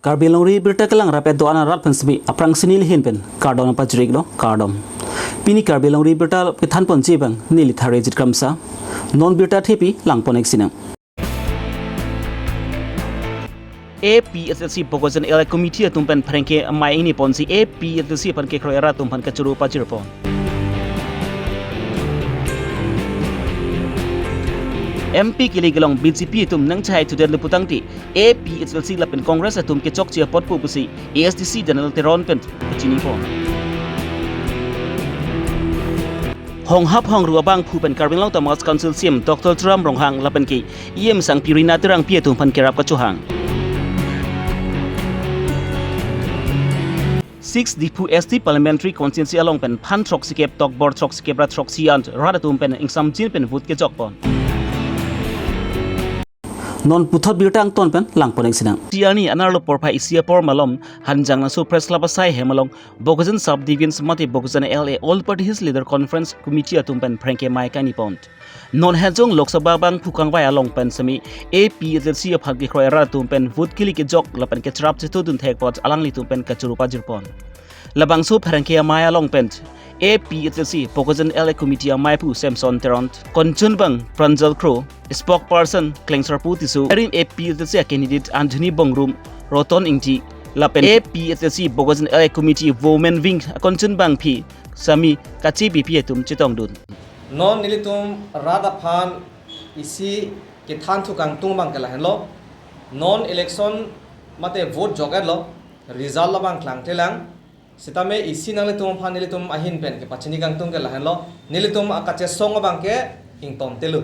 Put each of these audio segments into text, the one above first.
Karbi Longri Abirta kelang rapet doana rat pensmi aprang sinil hin pen kardon apa jerik lo kardom. Pini Karbi Longri Abirta kethan pon jibang nili thare jit kramsa non birta thepi lang pon eksinang. APSLC Bogojan Ela Committee tumpen pranke mai ini ponsi APSLC pan ke kroera tumpan kacuru pajirpon. MP kili gelong BJP tum nang chai tudel leputang ti APSLC lapen Congress atum ke chok chia pot pu busi ASDC General Teron pen chini pon. Hong hap hong ruabang pu pen Karbi Long Tamas Council Sim Dr. Tram Ronghang lapen ki iem sang pirina terang pia tum pan kerap kacuhang. 6 Dipu ST Parliamentary Constituency along pen pan trok sikep tok board trok sikep rat trok sian radatum pen ingsam jin pen vut ke jok pon. Non puthot birtang ton pen lang poneng sinang tiani anarlo porpa isia por malom hanjang na su press club asai hemalong Bogojan sub division mati Bogojan LA all party his leader conference committee atum pen pranke mai kani pont non hajong lok sabha bang phukang vai along pen sami APSLC phagi khoira tum pen vut kili ke jok lapan ke trap chitu dun thek pot alang li tum pen kachurupa jirpon labang su pranke mai along pen APSLC Bogojan LA Committee mai pu Samson Teront konchun bang Pranjal Crow spokesperson Klengser Putisu erin APSLC candidate Anthony Bongrum Roton Ingti lapen APSLC Bogojan LA Committee Women Wing konchun bang phi sami kachi BP tum chitong dun non nilitum rada phan isi ke than thu kang tung bang kala henlo non election mate vote jogat lo result la bang klang telang sitame isi nang litum phan nilitum ahin pen ke pachini kang tung kala henlo nilitum akache song bang ke ingtom telu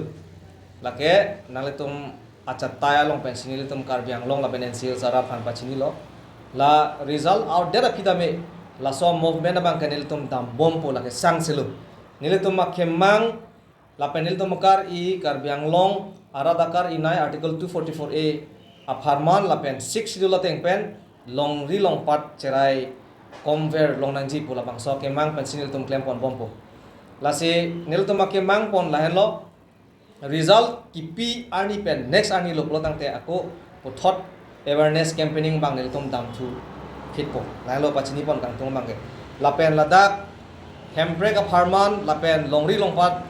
lake nang litum acha taya long pen sinilitum karbiang long la benensil sara phan pachini lo la result out there pidame la so movement bang ke nilitum dam bompo lake sang selu nilitum makemang la penilitum kar I karbiang long aradakar inai article 244A apharman la pen 6 schedule teng pen long ri long part cherai conver long nangji pula bang so kemang pen sinilitum claim pon bompo la se nilitum makemang pon la henlo result kipi ani pen next ani lo plotang te ako puthot awareness campaigning bang nilitum dam thu hitpo la lo pachini pon kang tung bang ke la pen ladak handbrake apartment lapen longri longpat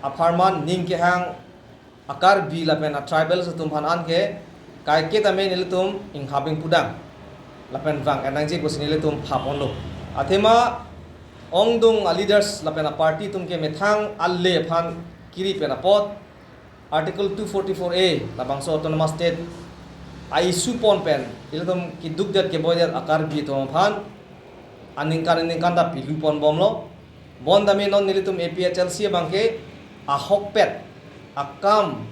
apartment ning ke hang akar bi lapen a tribal satum phan an ke kai ke tame nilitum ing habing pudang lapen wang anangji ko sinilitum phapon lo athema ongdung a leaders lapen a party tum ke methang alle phan kiri pen a pot article 244A labang so autonomous state ai supon pen ilitum kiduk det ke boyat akar bi tom phan aningkan da pilu pon bomlo bondami non nilitum APHLC bangke ahokpet akam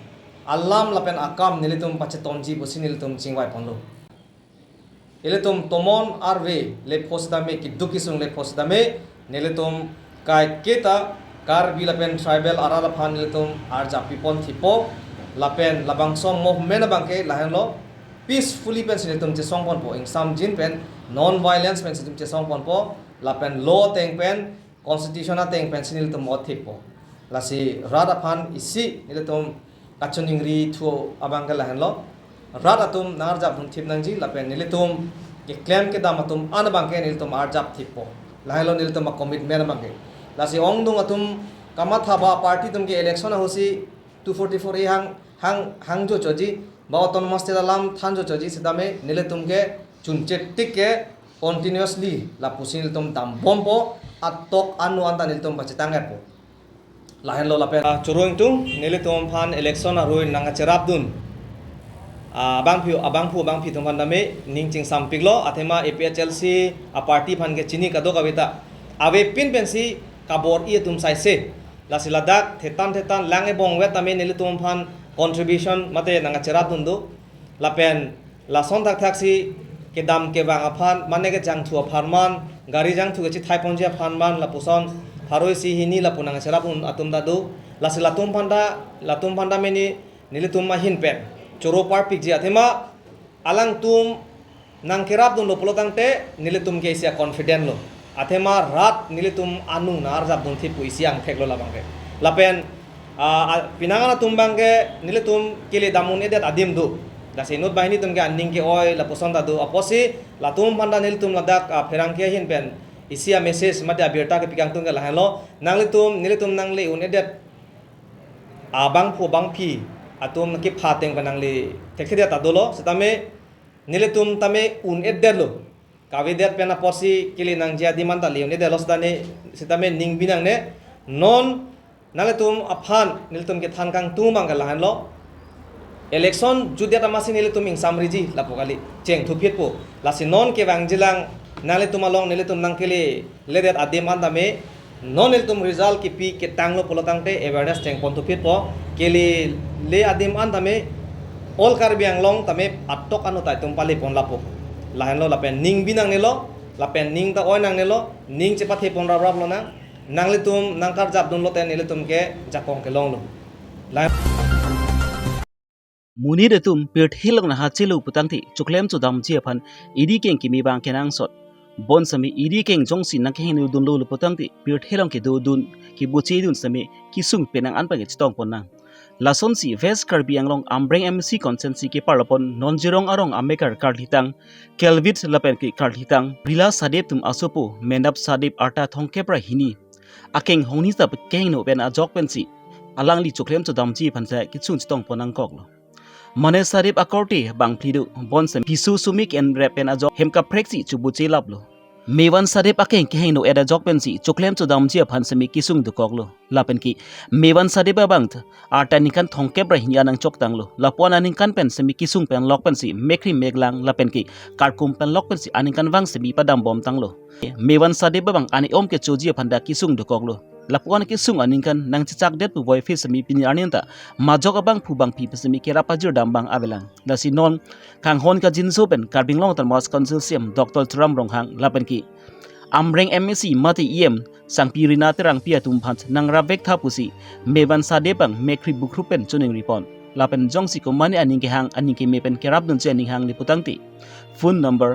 alam lapen akam nilitum pachetonji bosi nilitum chingwai ponlo ilitum tomon arve le postame kidukisung le postame nilitum kai keta Karbi lapen tribal arala phan nilitum arja pipon thipo lapen labangsom movement bangke lahenlo peacefully pen nilitum che songpon po insam jin pen non violence pen nilitum che songpon po lapen law teng pen constitution na teng pen nilitum othip po lasi rada phan isi nilitum kachuningri thu abangka lahenlo rada tum narjap thum thip nangji lapen nilitum ke claim ke damatum an bangke nilitum arjap thip po lahelo nilitum commitment bangke lasi ongdung atum kamathaba party tum ke election hosi 244A hang jo choji ba autonomous state alam than jo choji sidame nilitum ke chunche tik ke continuously la pusin nilitum dam bompo atok anu anta nilitum pachitangat po lahen lo lapen churoing tung nilitum phan election aroi nanga cherap dun abang phi tum phan dame ningching sampik lo athema APHLC a party phan ke chini kado kavita ave pin pensi kabor I tum sai se la siladak thetan lange bong we tame nilitum phan contribution mate nanga cherap dun do lapen la son thak si ke dam ke bang aphan mane ke jang thu apharman gari jang thu ke chi thai ponje apharman la puson haroi si hini la punang serapun atum dadu la silatum panda meni nilitum ma hin pen choro par pik ji athema alang tum nang kerap dun lo polotang te nilitum ke isia confident lo athema rat nilitum anu nar jab dun thi pu isiang theklo la bangke lapen pinangana tumbang ke nilitum kile damun edet adim du dah senut bahini tum kan ning ke oi la poson tadu aposi la tum panda nil tum ladak pherang ke hin pen isia message mate abirta ke pikang tum ke la hello nangli tum nangli un edet abang pu bang pi atum ke phateng panangli tekhidia tadolo setame nile tum tame un edet lo kavidet pena posi kili nang jia di manta li un edet lo setane setame ning binang ne non nangli tum aphan nile tum ke than kang tum mang ke la hello election judia tamasi nile tum ing samriji lapokali cheng thupit po lasi non ke wang jilang nale tum along nile tum nang kele ledet adim andame non nile tum result ki pi ke tanglo polotang te awareness cheng pon thupit po kele le adim andame all Karbi Anglong tame atok anu tai tum pali pon lapo lahen lo lapen ning binang nelo lapen ning ta oi nang nelo ning cepat he pon rab lo na nangli tum nangkar jab dun lo ten nile tum ke jakong ke long lo muni de tum pirt hilong na hachilu putangti chuklem chu dam chi phan idi keng ki mi bang kenang sot bon sami idi keng jongsi na ke hinu dun lo putangti pirt hilong ki do dun ki buchi dun sami ki sung penang an pa ge chitong pon nang lason si ves Karbi Anglong ambreng MC consensi ki parlopon non jirong arong amekar karlitang kelvit lapen ki karlitang rila sadep tum asopo menap sadep arta thongkepra hini akeng hongni sap keng no pen a jok pensi alangli chuklem chu dam chi phan sa ki chung chitong ponang kok lo Mane sarip akorti bang plidu bonsem pisu sumik en repen ajo hemka preksi chubuchi lablo mewan sarip akeng keheng no eda jok pensi chuklem chu dam chia phan semi kisung dukoklo lapen ki mewan sarip abang arta nikan thongke bra hinya nang chok tanglo lapon aning kan pen semi kisung pen lok pensi mekri meglang lapen ki karkum pen lok pensi aning kan wang semi padam bom tanglo mewan sarip abang ani om ke choji phanda kisung dukoklo lapuan ke sung aningkan nang cicak det pu boy fi semi pini aninta majok abang pu bang pi semi kera pajur dambang avelang dasi non kang hon ka jinso pen Karbi Long tan mas consortium Dr. Tram Ronghang lapen ki amreng MSc mati em sang pirina terang pia tumphat nang ravek thapusi meban sadepang mekri bukrupen chuning ripon lapen jongsi ko mani aning ke hang aning ke mepen kerap dun chening hang liputangti phone number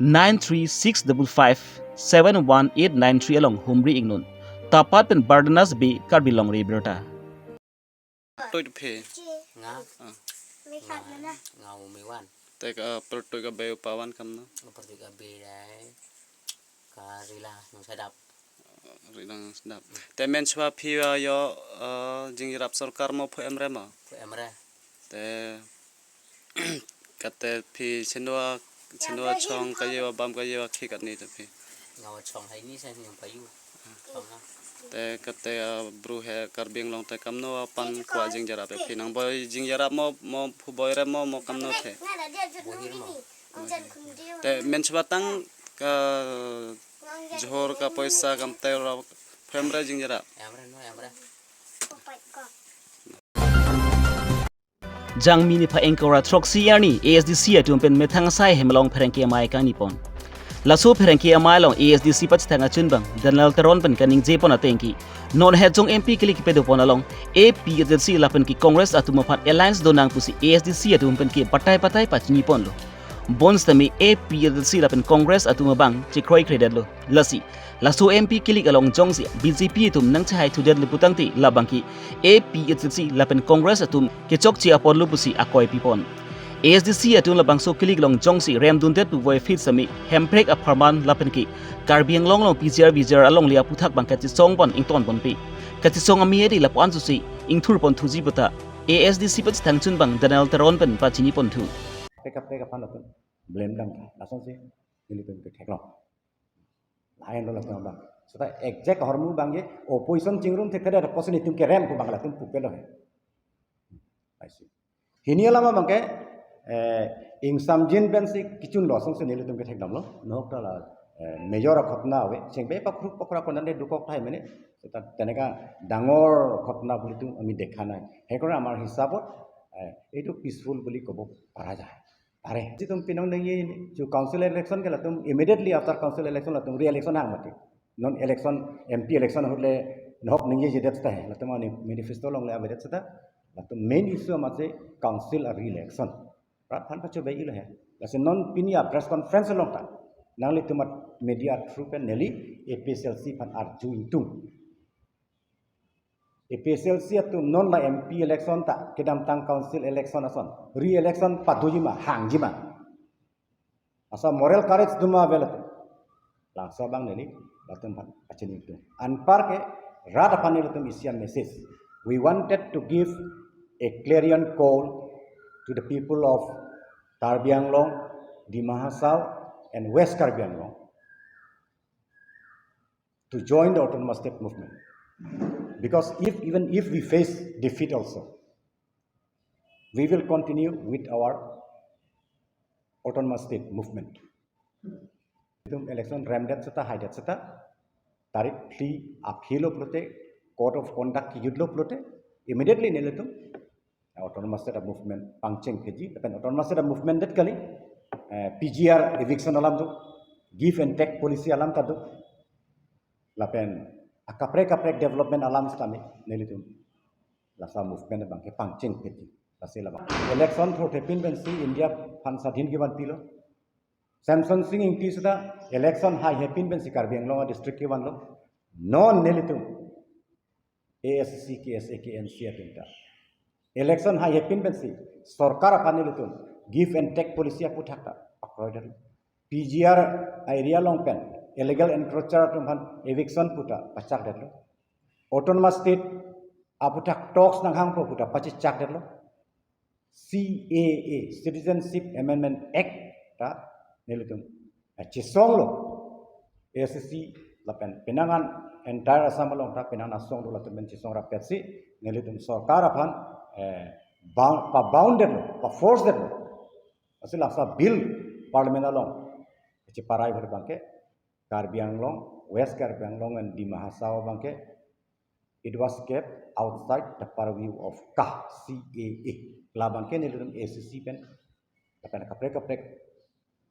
9365571893 along humri ingnon tapat pen bardanas be Karbi Longri Abirta tôi phê ngã ngầu mì quan tại cái tôi cái bèo pawan kam nó seperti kabe đấy karila yang sedap rồi đang đáp tại men chua phi yo jing rap sarkar mo phu emre ma emre tại kate phi chenwa chong cái gì bam cái gì khi cái này tại phi ngầu chong hay ni sen yang payu chong ha tại kate bru he Karbi Anglong tại kam no pan kwa jing jarap phi nang boy jing jarap mo phu boy re mo kam no the bohir mo tại men chua tang ka johor ka paisa kam tay ra femra jing jarap emre no emre jang mini pha engkora troxi yani ASDC atum pen methang sai hemlong pherengki amai kang nipon laso pherengki amai long ASDC pach thanga chunbang danal taron pen kaning jepon atengki non hejong MP klik pedo pon along APSDC lapen ki congress atuma phat alliance donang pusi ASDC atum pen ki patai pach nipon lo bons tami APSDC lapen congress atuma bang chikroi credit lo lasi laso MP kilik along jongsi BJP tum nang chai thudet liputangti labangki APSDC lapen congress atum kechok chi apon lupusi akoi pipon ASDC atum labang so kilik long jongsi rem dundet pu voi fit sami hemprek apharman lapen ki Karbi Anglong long PCR vijar along lia puthak bang kati song bon ington bon pi kati song ami edi lapon su si ingthur pon thuji buta ASDC pach thangchun bang danal taron pen pachini pon thu peka pan latun blame dam langsung sih ini pun kek lo lain lo latun bang sudah exact hormu bang ye opposition cingrum tek ada position itu kerem ku bang latun pupel lo aisi hini lama bang ke insam jin ben si kicun lo langsung sih ini latun kek dam lo nok ta la major khotna we sing be pakruk pakra konan de dukok thai mene ta teneka dangor khotna boli tu ami dekha nai hekora amar hisabot itu peaceful boli kobo para jai pare jitum pinong nang ye ju council election ke latum immediately after council election latum re-election hang mati non election MP election hole nok nang ye jedet ta hai latum ani manifesto long le abedet ta latum main issue amase council re-election prathan pacho be ile hai lasin non pinia press conference long ta nang le tumat media through pen neli APSLC pan arju intung APSLC tu non la MP election ta kedam tang council election ason re-election patujima hangjima asa moral courage duma velat langsa bang neli latum achini tu anpar ke rada panel tum isian message we wanted to give a clarion call to the people of Karbi Anglong, di Mahasau and West Karbi Anglong to join the autonomous state movement. Because even if we face defeat also, we will continue with our autonomous state movement. Election ramdat seta haidat seta tarik plea aphilo plote code of conduct yudlo plote immediately neletum autonomous state movement pangcheng keji tapi autonomous state movement dat kali PGR eviction alam tu give and take policy alam tadu lapen kaprek development alam stami nelitum lasa movement bang ke pangcheng keji lasela bang election through tepin ben si India pan sadhin giban pilo Samson Singh ingti sudah election high hepin ben si Karbi Anglong district giban lo non nelitum ASC KSA KNC atinta election high hepin ben si sarkar apan nelitum give and take policy apu thakta akroider PGR area long pen illegal encroacher tumhan eviction puta pachak derlo autonomous state aputak talks nang hang puta pachak derlo CAA Citizenship Amendment Act ta nelitum chisong lo ASC lapen penangan entire Assam long ta penangan song lo lapen chisong rapet si nelitum sarkar apan bounded lo force derlo asil asa bill parliament along ciparai berbangke Karbi Anglong, West Karbi Anglong and di Mahasau bangke, it was kept outside the purview of CAA. La bangke nilum ACC pen, kapan kaprek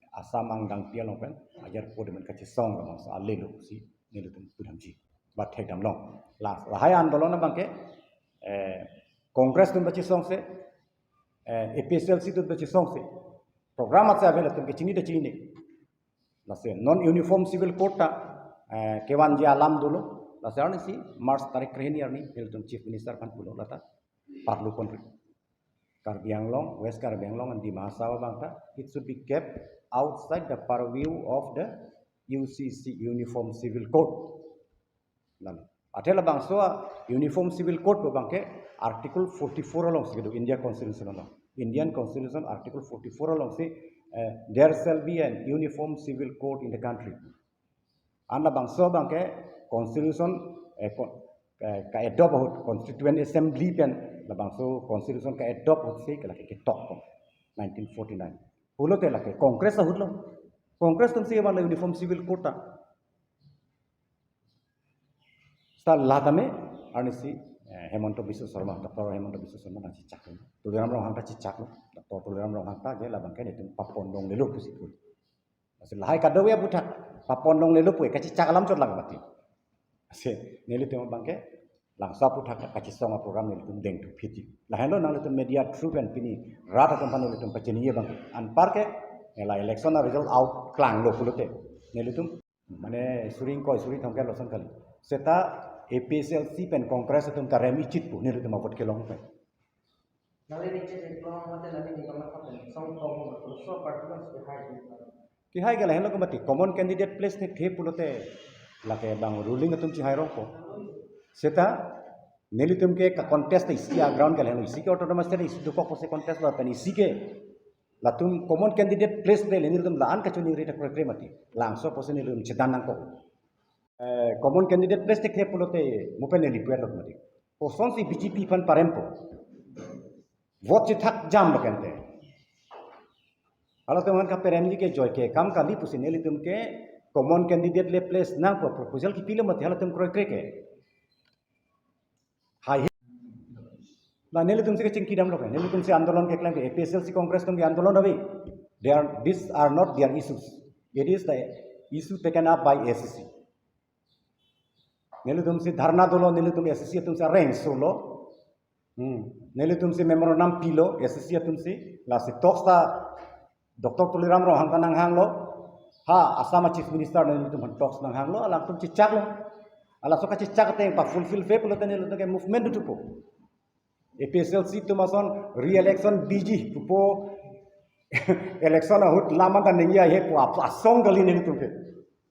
asam angdang pialong pen, ajar po demen kaci song lamang sa alelu si nilum pudamji. But take them long. La hai andolon bangke, Congress tum baci song se, APSLC tum baci song se, program atsa avela tum kecini de cini. Lase non uniform civil code ta kewan ji alam dulu lase arni si March tarik krehini arni hiltum chief minister kan pulo lata parlu kon Karbi Anglong West Karbi Anglong and di Mahasau bangta it should be kept outside the purview of the UCC uniform civil code nan atela bangso uniform civil code bangke article 44 along segitu Indian constitution article 44 along si there shall be an uniform civil code in the country. Anda bangso bangke constitution ka adopt hot constituent assembly pen la bangso constitution ka adopt hot se kala ke top 1949. Pulo te la ke congress hut lo congress tum se wala uniform civil code ta sta latame arnisi Hemanto Biswa Sharma Dr. Hemanto Biswa Sharma nang cicak lo tuliram rong hangta cicak lo Dr. tuliram rong hangta je la bangke itu papondong lelu pusi pun asil hai kadawe butak papondong lelu pue kacicak alam cot lang mati ase nelu temo bangke langsa putak kacisong program nelu tum deng tu piti la hendo nang lu media true kan pini rata company lu tum pacheniye bangke anpar ke la election result out klang lo pulote nelu tum mane suring thongke loson kali seta APSLC pen Congress tum karemi chit pu niru tum avot kelong pen. Ki hai gala helo komati common candidate place ne the pulote lake bang ruling tum chi hairong ko. Seta nelu tum ke contest isi ground gala helo isi ke autonomous state isi dukok se contest la pen isi ke latum common candidate place ne niru tum laan ka chuni rita program mati langso pose niru tum chedan nang ko. Common candidate place te pulote mupen ni puer lok mati poson si BJP pan parempo vote chithak jam lo kente alo teman ka peremji ke joy ke kam kali pusin eli tum ke common candidate le place na ko proposal ki pilo mati alo tum kroy kreke hai la neli tum se ke chingki dam lo ke neli tum se andolon ke klang ke APSLC congress tum ke andolon avi these are not their issues it is the issue taken up by ACC Nelitum si dharna dolo nelitum SSC tum si rank solo nelitum si memorandum pilo SSC tum si la si toxta Dr. Tuliram ro hang lo ha asama chief minister nelitum talks nang hang lo alang tum cicak lo Ala so kachi chak teng pa fulfill fe pulo tene lo ke movement tu po. APSLC tu mason re-election BG pupo election ahut lama kan nengya he po asong kali ne tu ke.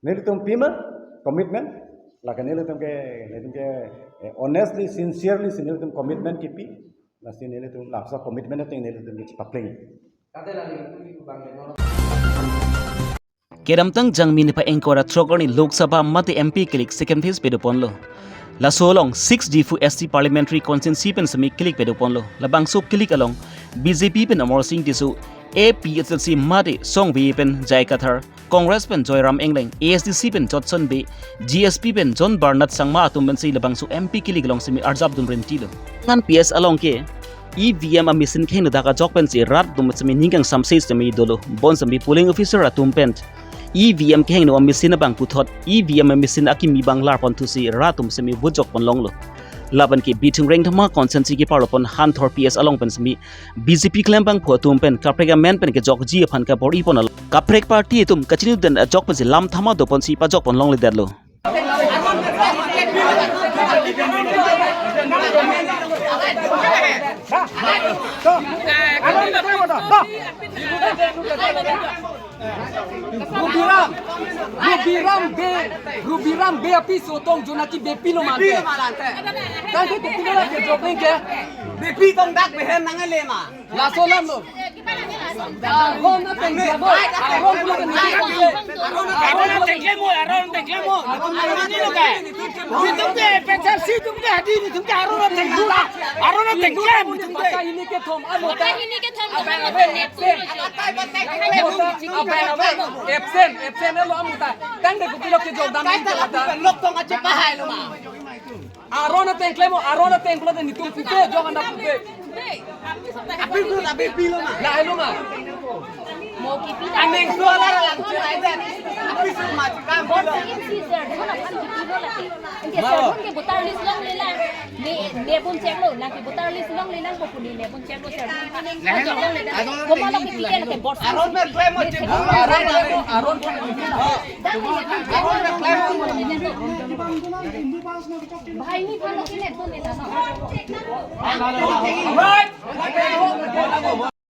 Ne tu pima commitment la kan ne tu ke honestly sincerely ne tu commitment kipi la sin ne tu la so commitment teng ne tu ke papleng. Keramtang jangmi ni pa engkora trogoni Lok Sabha mate MP klik second phase pedopon lo. La solong 6 Difu SC parliamentary constituency pen semi klik pedopon lo. La bangso klik along BJP pen Amor Singh tisu APSLC mate song vi pen Jai Kathar Congress pen Joyram Engleng ASDC pen Jotson B GSP pen John Barnett Sangma atum ben si la bangso MP klik along semi Arzab dum rentilo. Ngan PS along ke EVM amisin khen daka jok pen si rat dum semi ningkang samse semi dolo bon semi polling officer atum pen EVM keng no amisin bang puthot EVM amisin akimi bang lar pon tu si ratum semi bujok pon long lo laban ki bitung reng thama consensi ki parlopon han thor PS along pen semi BJP claim bang photum pen kaprega men pen ke jok ji phan ka bori pon kaprek party tum kachinu den jok pen lam thama do pon si pa jok pon long le derlo Rubiram be api sotong jonati bepi lo mante. Kan ke bepi lo ke jobeng ke bepi tong dak behem nangale ma. La solam lo. Aron na tengke mo. Aron pulo ke ni tengke. Aron na tengke mo. Ni lo ke. Ni tumke pecar si tumke hadi ni tumke aron na tengke. Aron na tengke mo tumke. Ini ke thom alo ta. Ini ke thom absen lo amuta. Kan de kupilo ke jog dam ni ta. Lok tong ache pahai lo ma. Aron na tengke mo. Aron na tengke lo ni tum pupe jog anda pupe. Api pilo ma. La lo ma. Mo ki pila. Aneng suara lang cerai dan. Api semua cikam pilo. Ke sermon ke botar list long lela. Ne pun check lo. Lang ke botar list long lela ko puni ne pun check lo sermon. Ko malo ke pila ke bot. Aron me claim mo chip. Aron भाई नहीं फॉलो किने तो लेता ना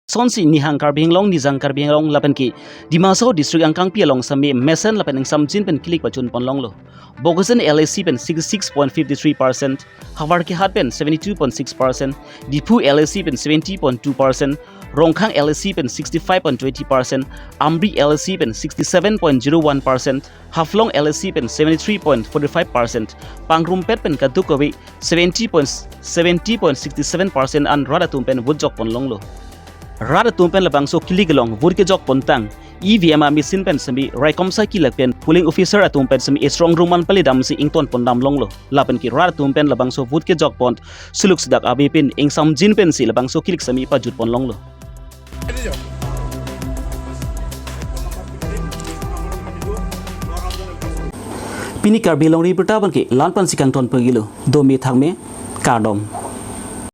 Sonsi nihang Karbi Long nizang Karbi Long lapan ki Dimaso district angkang pialong sami mesen lapan ang samjin pen kilik pachun pon long lo. Bogosan LAC pen 66.53%, Hawar ki hat pen 72.6%, Dipu LAC pen 70.2%, Rongkhang LAC pen 65.20%, Amri LAC pen 67.01%, Haflong LAC pen 73.45%, Pangrumpet pen Kadukawi 70.67% and Radatum pen Wujok pon long lo. Rada tumpen labang so kiligalong vurke jok pontang EVM amisin pen semi raikom sa kilak pen polling officer atum pen semi strong room palidam si ington pondam long lo lapen ki rada tumpen labang so vurke jok pont suluk sidak abi pen ing samjin pen si labang so kilik semi pajut pon long lo Pini Karbi Longri Abirta ban ki lanpan sikang ton pagilo do mi thangme kardom